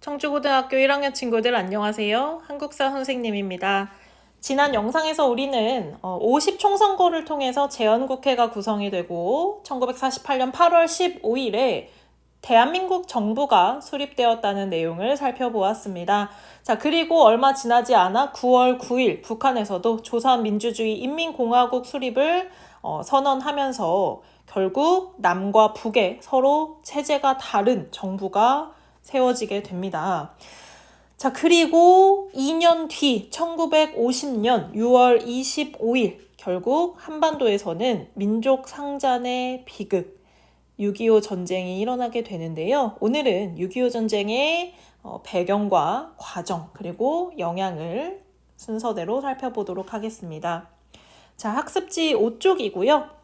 청주고등학교 1학년 친구들 안녕하세요. 한국사 선생님입니다. 지난 영상에서 우리는 50총선거를 통해서 재헌국회가 구성이 되고 1948년 8월 15일에 대한민국 정부가 수립되었다는 내용을 살펴보았습니다. 자, 그리고 얼마 지나지 않아 9월 9일 북한에서도 조선민주주의 인민공화국 수립을 선언하면서 결국 남과 북의 서로 체제가 다른 정부가 세워지게 됩니다. 자, 그리고 2년 뒤 1950년 6월 25일 결국 한반도에서는 민족 상잔의 비극 6.25 전쟁이 일어나게 되는데요. 오늘은 6.25 전쟁의 배경과 과정 그리고 영향을 순서대로 살펴보도록 하겠습니다. 자, 학습지 5쪽이고요.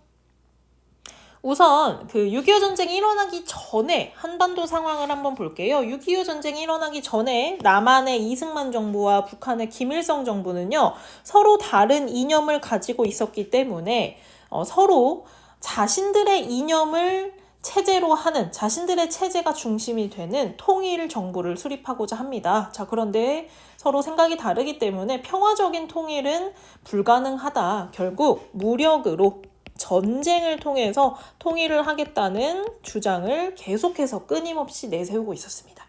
우선 그 6.25 전쟁이 일어나기 전에 한반도 상황을 한번 볼게요. 6.25 전쟁이 일어나기 전에 남한의 이승만 정부와 북한의 김일성 정부는요. 서로 다른 이념을 가지고 있었기 때문에 서로 자신들의 이념을 체제로 하는 자신들의 체제가 중심이 되는 통일 정부를 수립하고자 합니다. 자, 그런데 서로 생각이 다르기 때문에 평화적인 통일은 불가능하다. 결국 무력으로 전쟁을 통해서 통일을 하겠다는 주장을 계속해서 끊임없이 내세우고 있었습니다.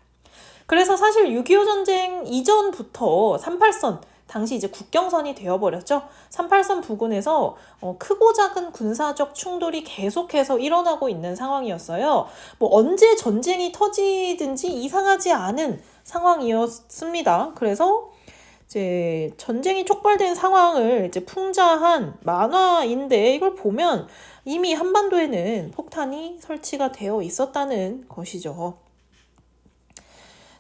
그래서 사실 6.25 전쟁 이전부터 38선, 당시 이제 국경선이 되어버렸죠. 38선 부근에서 크고 작은 군사적 충돌이 계속해서 일어나고 있는 상황이었어요. 뭐 언제 전쟁이 터지든지 이상하지 않은 상황이었습니다. 그래서 이제 전쟁이 촉발된 상황을 이제 풍자한 만화인데 이걸 보면 이미 한반도에는 폭탄이 설치가 되어 있었다는 것이죠.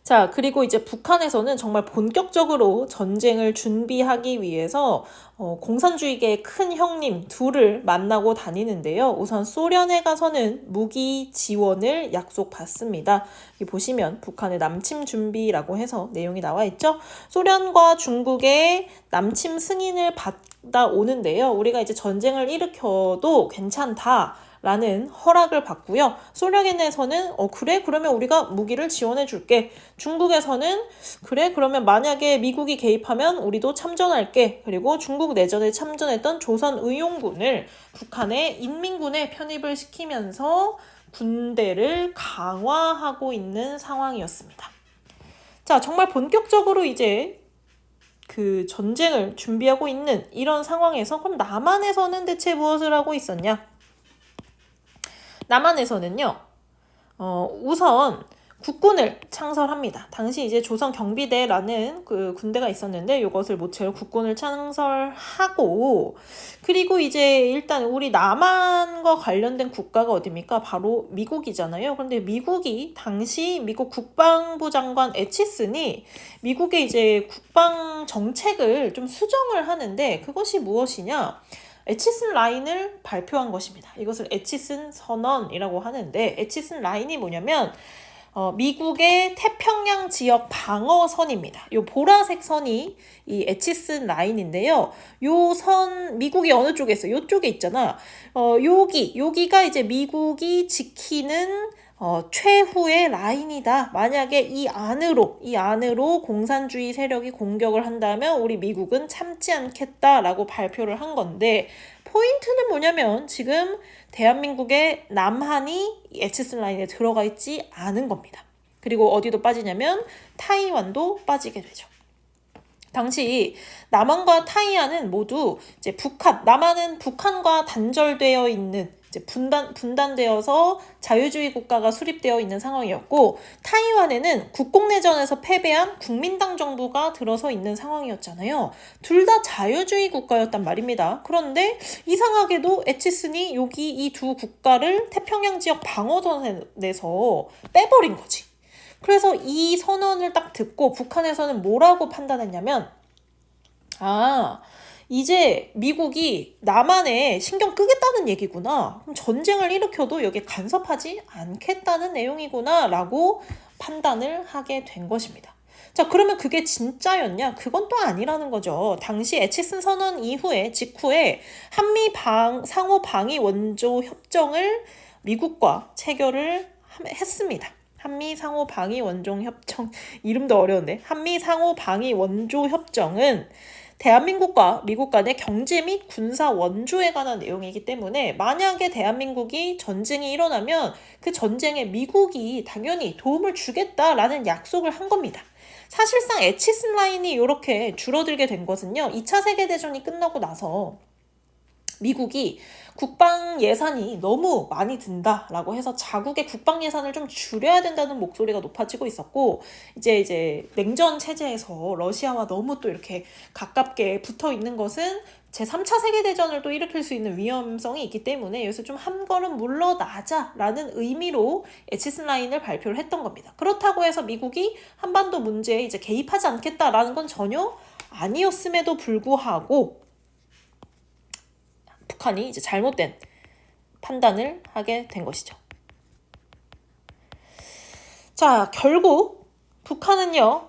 자, 그리고 이제 북한에서는 정말 본격적으로 전쟁을 준비하기 위해서 공산주의계의 큰 형님 둘을 만나고 다니는데요. 우선 소련에 가서는 무기 지원을 약속받습니다. 여기 보시면 북한의 남침 준비라고 해서 내용이 나와 있죠. 소련과 중국의 남침 승인을 받아오는데요. 우리가 이제 전쟁을 일으켜도 괜찮다. 라는 허락을 받고요. 소련에서는 그래? 그러면 우리가 무기를 지원해 줄게. 중국에서는 그래? 그러면 만약에 미국이 개입하면 우리도 참전할게. 그리고 중국 내전에 참전했던 조선의용군을 북한의 인민군에 편입을 시키면서 군대를 강화하고 있는 상황이었습니다. 자, 정말 본격적으로 이제 그 전쟁을 준비하고 있는 이런 상황에서 그럼 남한에서는 대체 무엇을 하고 있었냐? 남한에서는요, 우선 국군을 창설합니다. 당시 이제 조선 경비대라는 그 군대가 있었는데 이것을 모체로 국군을 창설하고 그리고 이제 일단 우리 남한과 관련된 국가가 어디입니까? 바로 미국이잖아요. 그런데 미국이 당시 미국 국방부 장관 애치슨이 미국의 이제 국방 정책을 좀 수정을 하는데 그것이 무엇이냐? 애치슨 라인을 발표한 것입니다. 이것을 애치슨 선언이라고 하는데 애치슨 라인이 뭐냐면 미국의 태평양 지역 방어선입니다. 요 보라색 선이 이 애치슨 라인인데요. 요 선 미국이 어느 쪽에 있어? 요쪽에 있잖아. 여기가 이제 미국이 지키는 최후의 라인이다. 만약에 이 안으로 공산주의 세력이 공격을 한다면 우리 미국은 참지 않겠다라고 발표를 한 건데 포인트는 뭐냐면 지금 대한민국의 남한이 애치슨 라인에 들어가 있지 않은 겁니다. 그리고 어디도 빠지냐면 타이완도 빠지게 되죠. 당시 남한과 타이완은 모두 이제 남한은 북한과 단절되어 있는 이제 분단되어서 자유주의 국가가 수립되어 있는 상황이었고 타이완에는 국공내전에서 패배한 국민당 정부가 들어서 있는 상황이었잖아요. 둘 다 자유주의 국가였단 말입니다. 그런데 이상하게도 애치슨이 여기 이 두 국가를 태평양 지역 방어전에서 빼버린 거지. 그래서 이 선언을 딱 듣고 북한에서는 뭐라고 판단했냐면 이제 미국이 남한에 신경 끄겠다는 얘기구나. 그럼 전쟁을 일으켜도 여기에 간섭하지 않겠다는 내용이구나 라고 판단을 하게 된 것입니다. 자, 그러면 그게 진짜였냐? 그건 또 아니라는 거죠. 당시 애치슨 선언 직후에 한미 상호 방위 원조 협정을 미국과 체결을 했습니다. 한미 상호 방위 원종 협정 이름도 어려운데 한미 상호 방위 원조 협정은 대한민국과 미국 간의 경제 및 군사 원조에 관한 내용이기 때문에 만약에 대한민국이 전쟁이 일어나면 그 전쟁에 미국이 당연히 도움을 주겠다라는 약속을 한 겁니다. 사실상 에치스 라인이 이렇게 줄어들게 된 것은요. 2차 세계대전이 끝나고 나서 미국이 국방 예산이 너무 많이 든다라고 해서 자국의 국방 예산을 좀 줄여야 된다는 목소리가 높아지고 있었고 이제 냉전 체제에서 러시아와 너무 또 이렇게 가깝게 붙어 있는 것은 제3차 세계대전을 또 일으킬 수 있는 위험성이 있기 때문에 여기서 좀 한 걸음 물러나자라는 의미로 에치슨 라인을 발표를 했던 겁니다. 그렇다고 해서 미국이 한반도 문제에 이제 개입하지 않겠다라는 건 전혀 아니었음에도 불구하고 북한이 이제 잘못된 판단을 하게 된 것이죠. 자, 결국 북한은요.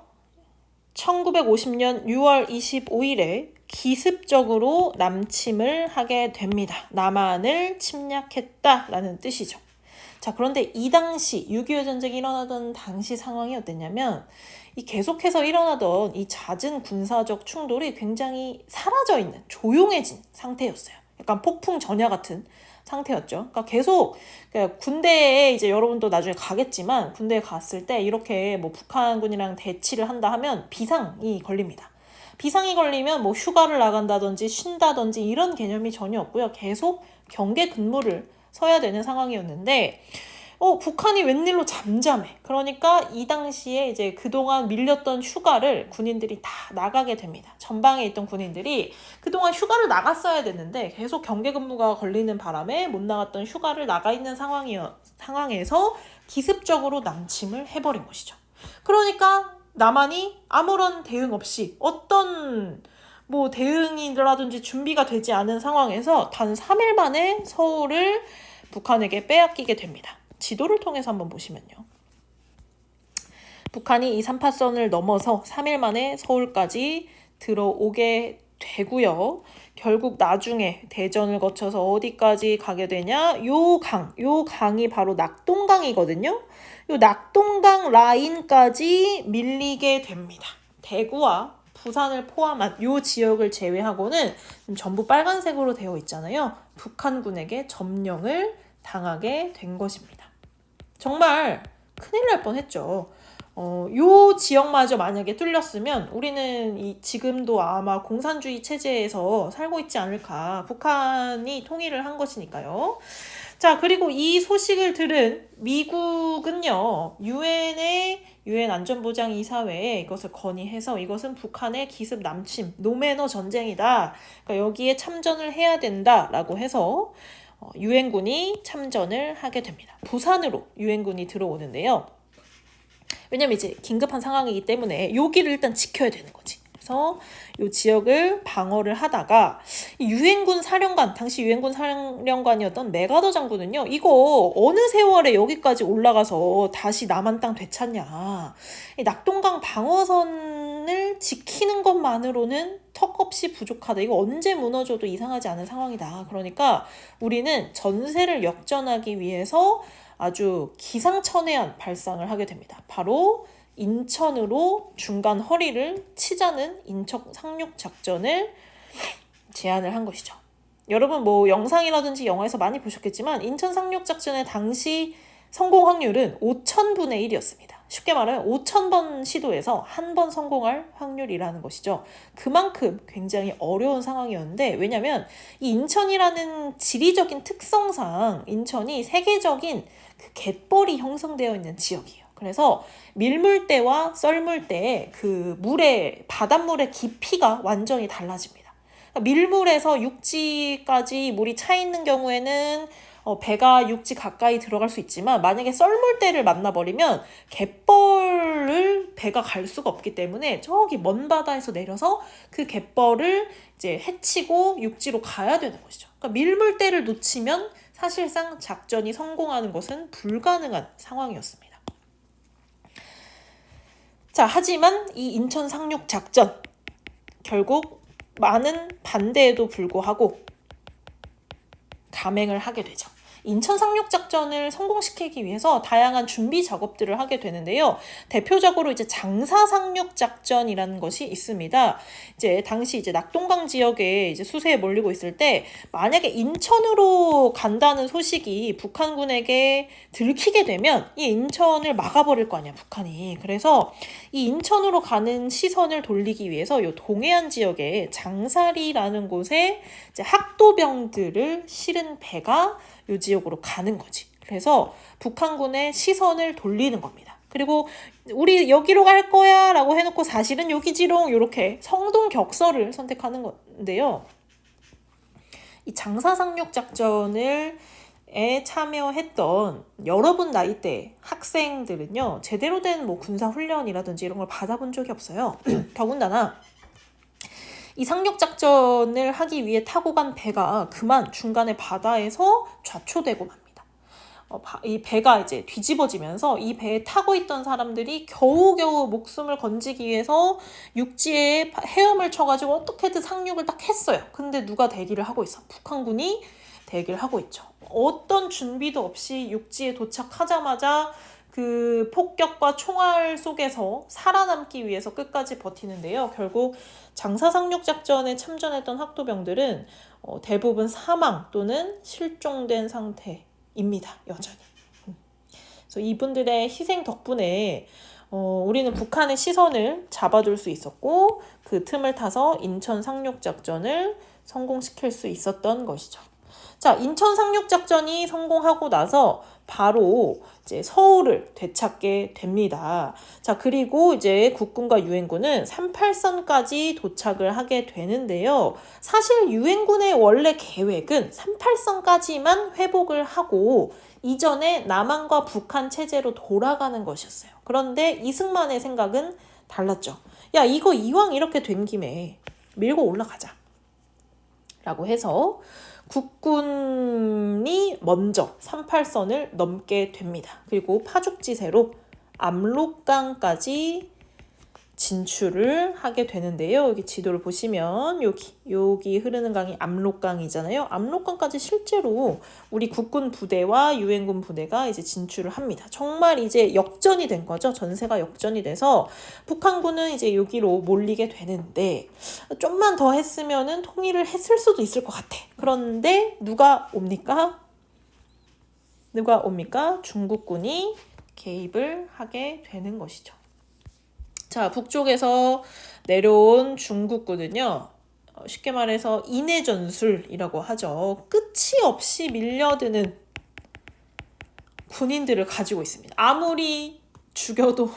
1950년 6월 25일에 기습적으로 남침을 하게 됩니다. 남한을 침략했다라는 뜻이죠. 자, 그런데 이 당시 6.25 전쟁이 일어나던 당시 상황이 어땠냐면 이 계속해서 일어나던 이 잦은 군사적 충돌이 굉장히 사라져 있는 조용해진 상태였어요. 약간 폭풍 전야 같은 상태였죠. 그러니까 계속 군대에 이제 여러분도 나중에 가겠지만 군대에 갔을 때 이렇게 뭐 북한군이랑 대치를 한다 하면 비상이 걸립니다. 비상이 걸리면 뭐 휴가를 나간다든지 쉰다든지 이런 개념이 전혀 없고요. 계속 경계 근무를 서야 되는 상황이었는데 북한이 웬일로 잠잠해. 그러니까 이 당시에 이제 그동안 밀렸던 휴가를 군인들이 다 나가게 됩니다. 전방에 있던 군인들이 그동안 휴가를 나갔어야 됐는데 계속 경계 근무가 걸리는 바람에 못 나갔던 휴가를 나가 있는 상황에서 기습적으로 남침을 해버린 것이죠. 그러니까 남한이 아무런 대응 없이 어떤 뭐 대응이라든지 준비가 되지 않은 상황에서 단 3일 만에 서울을 북한에게 빼앗기게 됩니다. 지도를 통해서 한번 보시면요. 북한이 이 3파선을 넘어서 3일 만에 서울까지 들어오게 되고요. 결국 나중에 대전을 거쳐서 어디까지 가게 되냐? 요 강이 바로 낙동강이거든요. 요 낙동강 라인까지 밀리게 됩니다. 대구와 부산을 포함한 요 지역을 제외하고는 전부 빨간색으로 되어 있잖아요. 북한군에게 점령을 당하게 된 것입니다. 정말 큰일 날 뻔했죠. 요 지역마저 만약에 뚫렸으면 우리는 지금도 아마 공산주의 체제에서 살고 있지 않을까. 북한이 통일을 한 것이니까요. 자, 그리고 이 소식을 들은 미국은요. 유엔 안전보장이사회에 이것을 건의해서 이것은 북한의 기습 남침, 노매너 전쟁이다. 그러니까 여기에 참전을 해야 된다라고 해서 유엔군이 참전을 하게 됩니다. 부산으로 유엔군이 들어오는데요. 왜냐면 이제 긴급한 상황이기 때문에 여기를 일단 지켜야 되는 거지. 그래서 이 지역을 방어를 하다가 유엔군 사령관, 당시 유엔군 사령관이었던 메가더 장군은요. 이거 어느 세월에 여기까지 올라가서 다시 남한 땅 되찾냐. 이 낙동강 방어선을 지키는 것만으로는 턱없이 부족하다. 이거 언제 무너져도 이상하지 않은 상황이다. 그러니까 우리는 전세를 역전하기 위해서 아주 기상천외한 발상을 하게 됩니다. 바로 인천으로 중간 허리를 치자는 인천 상륙 작전을 제안을 한 것이죠. 여러분 뭐 영상이라든지 영화에서 많이 보셨겠지만 인천 상륙 작전의 당시 성공 확률은 5,000분의 1이었습니다. 쉽게 말하면 5,000번 시도에서 한 번 성공할 확률이라는 것이죠. 그만큼 굉장히 어려운 상황이었는데 왜냐하면 이 인천이라는 지리적인 특성상 인천이 세계적인 그 갯벌이 형성되어 있는 지역이에요. 그래서 밀물대와 썰물대의 그 바닷물의 깊이가 완전히 달라집니다. 그러니까 밀물에서 육지까지 물이 차 있는 경우에는 배가 육지 가까이 들어갈 수 있지만 만약에 썰물대를 만나버리면 갯벌을 배가 갈 수가 없기 때문에 저기 먼 바다에서 내려서 그 갯벌을 이제 헤치고 육지로 가야 되는 것이죠. 그러니까 밀물대를 놓치면 사실상 작전이 성공하는 것은 불가능한 상황이었습니다. 자, 하지만 이 인천 상륙 작전 결국 많은 반대에도 불구하고 감행을 하게 되죠. 인천 상륙작전을 성공시키기 위해서 다양한 준비 작업들을 하게 되는데요. 대표적으로 이제 장사 상륙작전이라는 것이 있습니다. 이제 당시 이제 낙동강 지역에 이제 수세에 몰리고 있을 때 만약에 인천으로 간다는 소식이 북한군에게 들키게 되면 이 인천을 막아버릴 거 아니야, 북한이. 그래서 이 인천으로 가는 시선을 돌리기 위해서 요 동해안 지역에 장사리라는 곳에 이제 학도병들을 실은 배가 요 지역으로 가는 거지. 그래서 북한군의 시선을 돌리는 겁니다. 그리고 우리 여기로 갈 거야 라고 해놓고 사실은 여기지롱 이렇게 성동격서를 선택하는 건데요. 이 장사상륙작전을 참여했던 여러분 나이대 학생들은요, 제대로 된 뭐 군사훈련이라든지 이런 걸 받아본 적이 없어요. 더군다나 이 상륙작전을 하기 위해 타고 간 배가 그만 중간에 바다에서 좌초되고 맙니다. 이 배가 이제 뒤집어지면서 이 배에 타고 있던 사람들이 겨우겨우 목숨을 건지기 위해서 육지에 헤엄을 쳐가지고 어떻게든 상륙을 딱 했어요. 근데 누가 대기를 하고 있어? 북한군이 대기를 하고 있죠. 어떤 준비도 없이 육지에 도착하자마자 그 폭격과 총알 속에서 살아남기 위해서 끝까지 버티는데요. 결국 장사상륙작전에 참전했던 학도병들은 대부분 사망 또는 실종된 상태입니다. 여전히. 그래서 이분들의 희생 덕분에 우리는 북한의 시선을 잡아둘 수 있었고 그 틈을 타서 인천 상륙작전을 성공시킬 수 있었던 것이죠. 자, 인천 상륙작전이 성공하고 나서 바로 이제 서울을 되찾게 됩니다. 자, 그리고 이제 국군과 유엔군은 38선까지 도착을 하게 되는데요. 사실 유엔군의 원래 계획은 38선까지만 회복을 하고 이전에 남한과 북한 체제로 돌아가는 것이었어요. 그런데 이승만의 생각은 달랐죠. 야, 이거 이왕 이렇게 된 김에 밀고 올라가자 라고 해서 국군이 먼저 38선을 넘게 됩니다. 그리고 파죽지세로 압록강까지 진출을 하게 되는데요. 여기 지도를 보시면 여기 흐르는 강이 압록강이잖아요. 압록강까지 실제로 우리 국군 부대와 유엔군 부대가 이제 진출을 합니다. 정말 이제 역전이 된 거죠. 전세가 역전이 돼서 북한군은 이제 여기로 몰리게 되는데 좀만 더 했으면은 통일을 했을 수도 있을 것 같아. 그런데 누가 옵니까? 중국군이 개입을 하게 되는 것이죠. 자, 북쪽에서 내려온 중국군은요, 쉽게 말해서 인해전술이라고 하죠. 끝이 없이 밀려드는 군인들을 가지고 있습니다. 아무리 죽여도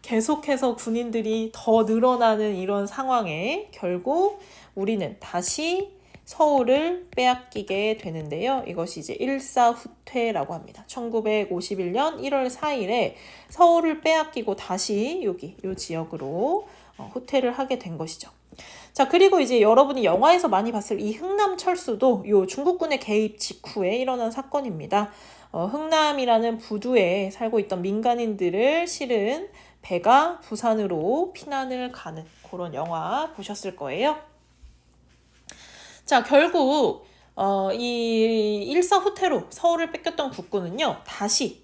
계속해서 군인들이 더 늘어나는 이런 상황에 결국 우리는 다시 서울을 빼앗기게 되는데요. 이것이 이제 일사후퇴라고 합니다. 1951년 1월 4일에 서울을 빼앗기고 다시 이 지역으로 후퇴를 하게 된 것이죠. 자, 그리고 이제 여러분이 영화에서 많이 봤을 이 흥남철수도 요 중국군의 개입 직후에 일어난 사건입니다. 흥남이라는 부두에 살고 있던 민간인들을 실은 배가 부산으로 피난을 가는 그런 영화 보셨을 거예요. 자, 결국 이 일사후퇴로 서울을 뺏겼던 국군은요, 다시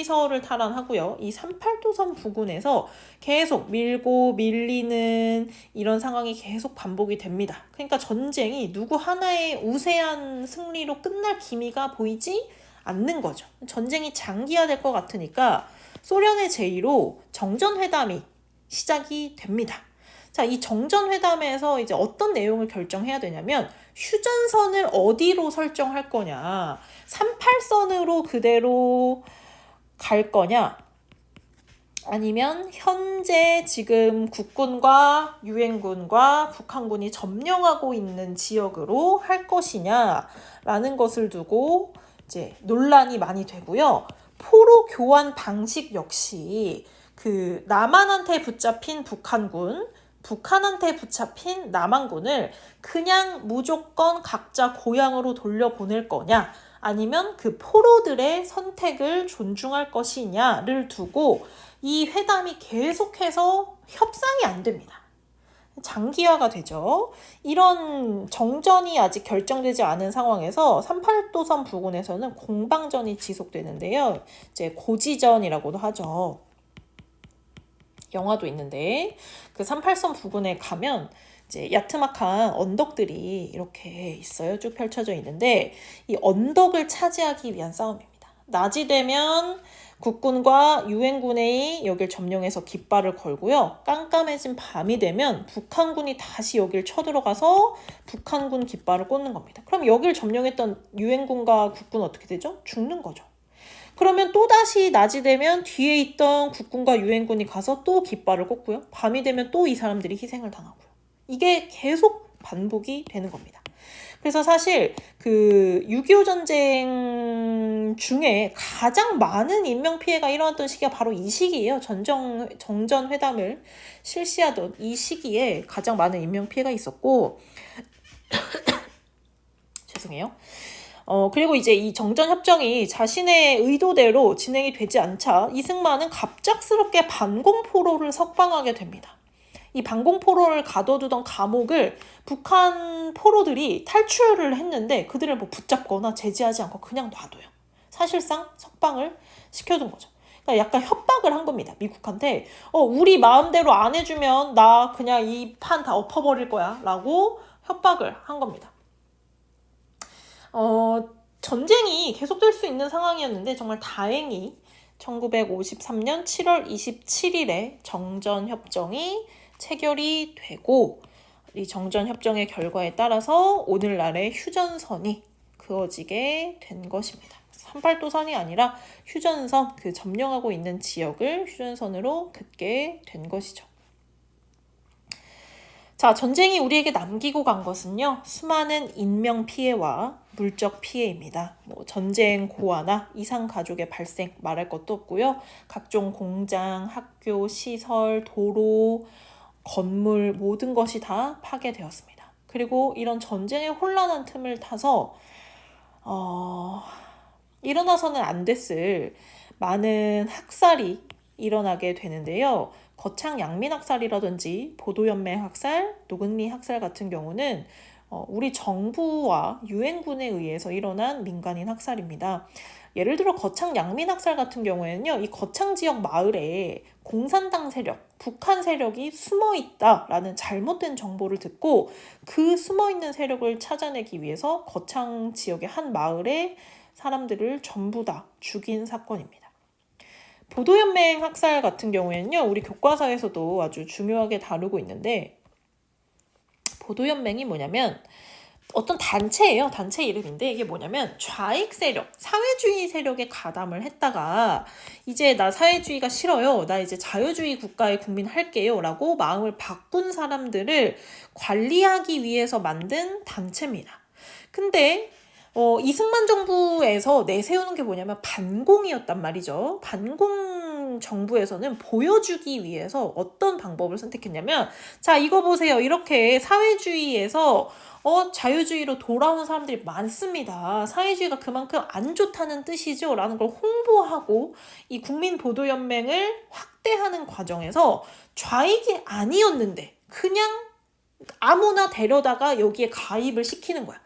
서울을 탈환하고요. 이 38도선 부근에서 계속 밀고 밀리는 이런 상황이 계속 반복이 됩니다. 그러니까 전쟁이 누구 하나의 우세한 승리로 끝날 기미가 보이지 않는 거죠. 전쟁이 장기화될 것 같으니까 소련의 제의로 정전회담이 시작이 됩니다. 자, 이 정전회담에서 이제 어떤 내용을 결정해야 되냐면 휴전선을 어디로 설정할 거냐, 38선으로 그대로 갈 거냐, 아니면 현재 지금 국군과 유엔군과 북한군이 점령하고 있는 지역으로 할 것이냐라는 것을 두고 이제 논란이 많이 되고요. 포로 교환 방식 역시 그 남한한테 붙잡힌 북한한테 붙잡힌 남한군을 그냥 무조건 각자 고향으로 돌려보낼 거냐, 아니면 그 포로들의 선택을 존중할 것이냐를 두고 이 회담이 계속해서 협상이 안 됩니다. 장기화가 되죠. 이런 정전이 아직 결정되지 않은 상황에서 38도선 부근에서는 공방전이 지속되는데요. 이제 고지전이라고도 하죠. 영화도 있는데 그 38선 부근에 가면 이제 야트막한 언덕들이 이렇게 있어요. 쭉 펼쳐져 있는데 이 언덕을 차지하기 위한 싸움입니다. 낮이 되면 국군과 유엔군이 여길 점령해서 깃발을 걸고요. 깜깜해진 밤이 되면 북한군이 다시 여길 쳐들어가서 북한군 깃발을 꽂는 겁니다. 그럼 여길 점령했던 유엔군과 국군 어떻게 되죠? 죽는 거죠. 그러면 또다시 낮이 되면 뒤에 있던 국군과 유엔군이 가서 또 깃발을 꽂고요. 밤이 되면 또 이 사람들이 희생을 당하고요. 이게 계속 반복이 되는 겁니다. 그래서 사실 그 6.25 전쟁 중에 가장 많은 인명피해가 일어났던 시기가 바로 이 시기예요. 정전회담을 실시하던 이 시기에 가장 많은 인명피해가 있었고 죄송해요. 그리고 이제 이 정전협정이 자신의 의도대로 진행이 되지 않자 이승만은 갑작스럽게 반공포로를 석방하게 됩니다. 이 반공포로를 가둬두던 감옥을 북한 포로들이 탈출을 했는데 그들을 뭐 붙잡거나 제지하지 않고 그냥 놔둬요. 사실상 석방을 시켜둔 거죠. 그러니까 약간 협박을 한 겁니다. 미국한테 우리 마음대로 안 해주면 나 그냥 이 판 다 엎어버릴 거야 라고 협박을 한 겁니다. 전쟁이 계속될 수 있는 상황이었는데 정말 다행히 1953년 7월 27일에 정전협정이 체결이 되고 이 정전협정의 결과에 따라서 오늘날의 휴전선이 그어지게 된 것입니다. 38도선이 아니라 휴전선, 그 점령하고 있는 지역을 휴전선으로 긋게 된 것이죠. 자, 전쟁이 우리에게 남기고 간 것은요, 수많은 인명 피해와 물적 피해입니다. 뭐 전쟁 고아나 이상 가족의 발생 말할 것도 없고요. 각종 공장, 학교, 시설, 도로, 건물 모든 것이 다 파괴되었습니다. 그리고 이런 전쟁의 혼란한 틈을 타서 일어나서는 안 됐을 많은 학살이 일어나게 되는데요. 거창 양민 학살이라든지 보도연맹 학살, 노근리 학살 같은 경우는 우리 정부와 유엔군에 의해서 일어난 민간인 학살입니다. 예를 들어 거창 양민 학살 같은 경우에는요, 이 거창 지역 마을에 공산당 세력, 북한 세력이 숨어 있다라는 잘못된 정보를 듣고 그 숨어 있는 세력을 찾아내기 위해서 거창 지역의 한 마을에 사람들을 전부 다 죽인 사건입니다. 보도연맹 학살 같은 경우에는요, 우리 교과서에서도 아주 중요하게 다루고 있는데, 보도연맹이 뭐냐면 어떤 단체예요. 단체 이름인데 이게 뭐냐면 좌익 세력, 사회주의 세력에 가담을 했다가 이제 나 사회주의가 싫어요. 나 이제 자유주의 국가의 국민 할게요. 라고 마음을 바꾼 사람들을 관리하기 위해서 만든 단체입니다. 근데 이승만 정부에서 내세우는 게 뭐냐면 반공이었단 말이죠. 반공 정부에서는 보여주기 위해서 어떤 방법을 선택했냐면, 자, 이거 보세요. 이렇게 사회주의에서 자유주의로 돌아온 사람들이 많습니다. 사회주의가 그만큼 안 좋다는 뜻이죠. 라는 걸 홍보하고 이 국민보도연맹을 확대하는 과정에서 좌익이 아니었는데 그냥 아무나 데려다가 여기에 가입을 시키는 거야.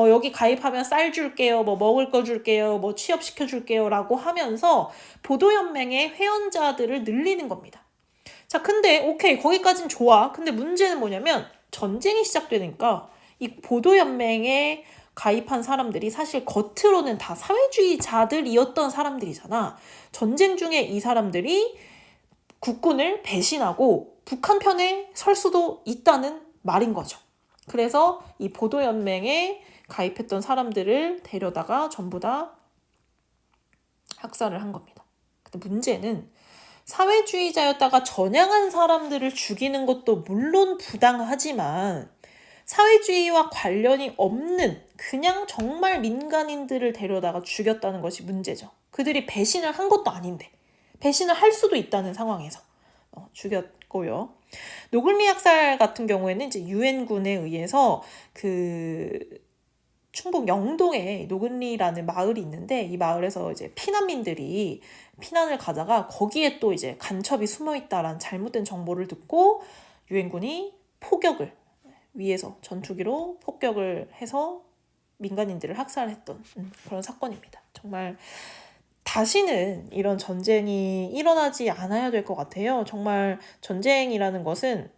여기 가입하면 쌀 줄게요, 뭐 먹을 거 줄게요, 뭐 취업시켜 줄게요 라고 하면서 보도연맹의 회원자들을 늘리는 겁니다. 자, 근데 오케이, 거기까진 좋아. 근데 문제는 뭐냐면 전쟁이 시작되니까 이 보도연맹에 가입한 사람들이 사실 겉으로는 다 사회주의자들이었던 사람들이잖아. 전쟁 중에 이 사람들이 국군을 배신하고 북한 편에 설 수도 있다는 말인 거죠. 그래서 이 보도연맹에 가입했던 사람들을 데려다가 전부 다 학살을 한 겁니다. 근데 문제는 사회주의자였다가 전향한 사람들을 죽이는 것도 물론 부당하지만 사회주의와 관련이 없는 그냥 정말 민간인들을 데려다가 죽였다는 것이 문제죠. 그들이 배신을 한 것도 아닌데 배신을 할 수도 있다는 상황에서 죽였고요. 노글미 학살 같은 경우에는 이제 유엔군에 의해서 그 충북 영동에 노근리라는 마을이 있는데 이 마을에서 이제 피난민들이 피난을 가다가 거기에 또 이제 간첩이 숨어 있다라는 잘못된 정보를 듣고 유엔군이 포격을 위해서 전투기로 폭격을 해서 민간인들을 학살했던 그런 사건입니다. 정말 다시는 이런 전쟁이 일어나지 않아야 될 것 같아요. 정말 전쟁이라는 것은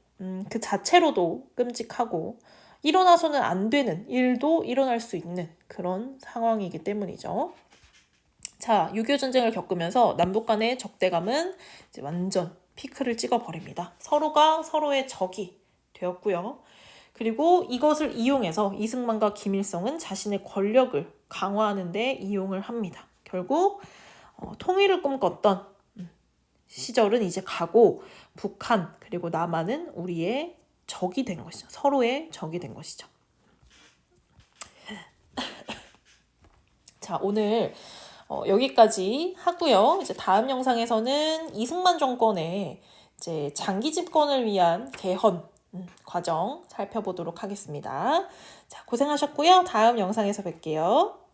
그 자체로도 끔찍하고 일어나서는 안 되는 일도 일어날 수 있는 그런 상황이기 때문이죠. 자, 6.25 전쟁을 겪으면서 남북 간의 적대감은 이제 완전 피크를 찍어버립니다. 서로가 서로의 적이 되었고요. 그리고 이것을 이용해서 이승만과 김일성은 자신의 권력을 강화하는 데 이용을 합니다. 결국 통일을 꿈꿨던 시절은 이제 가고 북한 그리고 남한은 우리의 적이 된 것이죠. 서로의 적이 된 것이죠. 자, 오늘 여기까지 하고요. 이제 다음 영상에서는 이승만 정권의 이제 장기 집권을 위한 개헌 과정 살펴보도록 하겠습니다. 자, 고생하셨고요. 다음 영상에서 뵐게요.